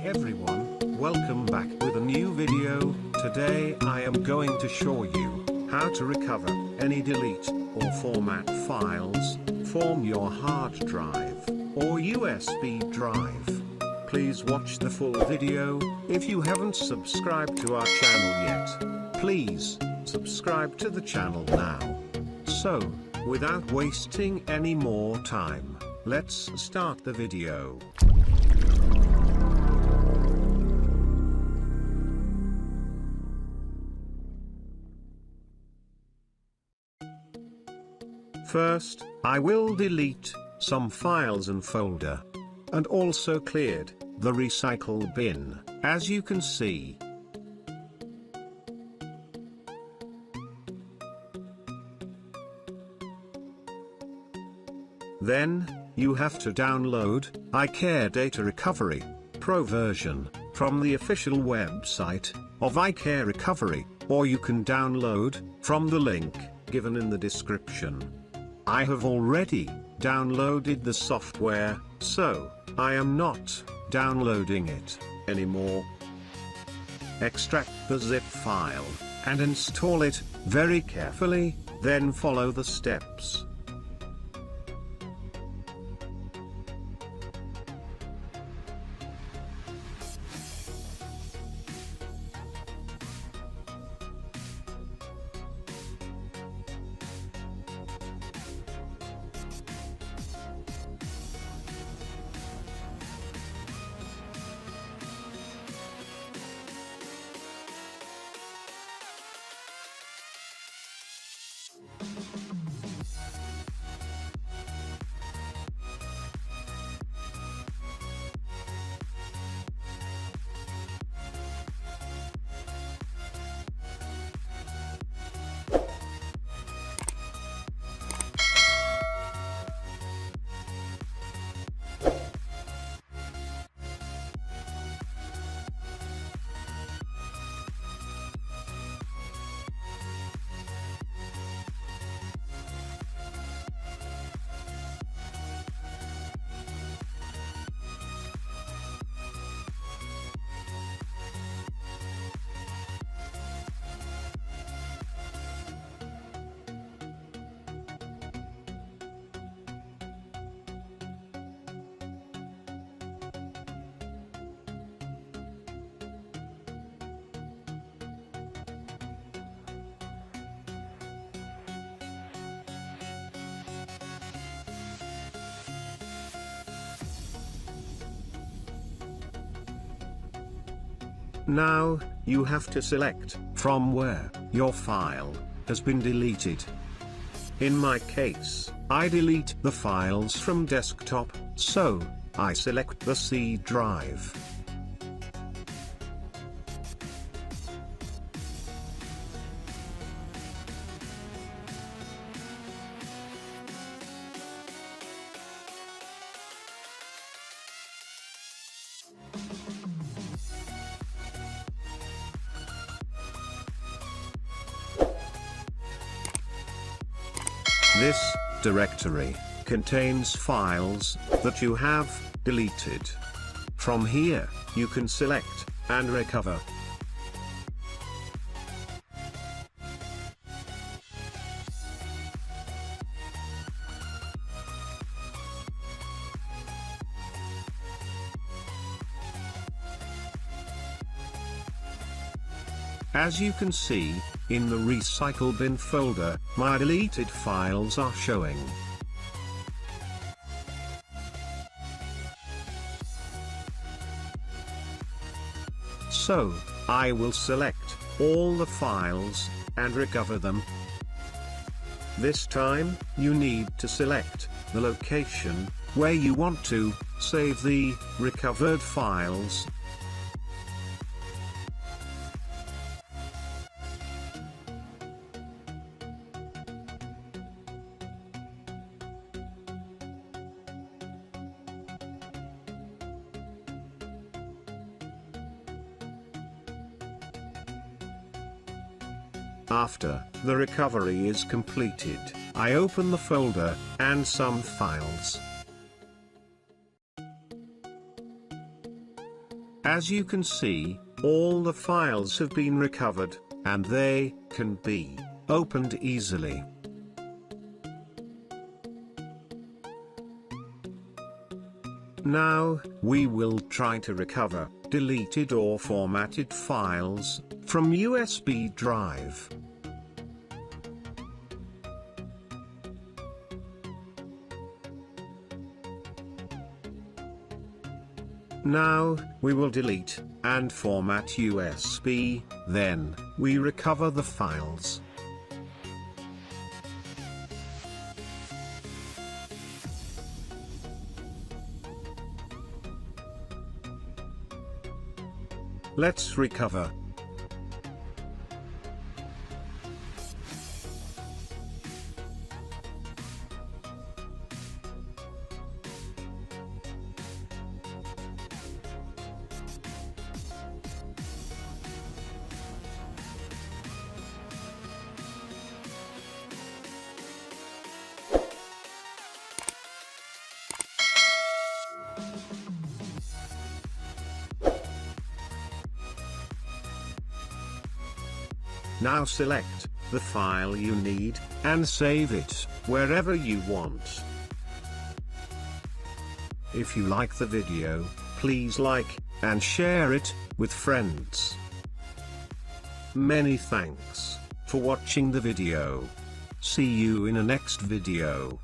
everyone, welcome back with a new video. Today I am going to show you how to recover any delete or format files from your hard drive or USB drive. Please watch the full video. If you haven't subscribed to our channel yet, please subscribe to the channel now. So, without wasting any more time, let's start the video. First, I will delete some files and folder. And also cleared the recycle bin, as you can see. Then, you have to download iCare Data Recovery Pro version from the official website of iCare Recovery, or you can download from the link given in the description. I have already downloaded the software, so I am not downloading it anymore. Extract the zip file and install it very carefully, then follow the steps. Now, you have to select from where your file has been deleted. In my case, I delete the files from desktop, so I select the C drive. This directory contains files that you have deleted. From here, you can select and recover. As you can see, in the recycle bin folder, my deleted files are showing. So, I will select all the files and recover them. This time, you need to select the location where you want to save the recovered files. After the recovery is completed, I open the folder and some files. As you can see, all the files have been recovered, and they can be opened easily. Now, we will try to recover deleted or formatted files from USB drive. Now, we will delete and format USB, then we recover the files. Let's recover. Now select the file you need, and save it wherever you want. If you like the video, please like and share it with friends. Many thanks for watching the video. See you in a next video.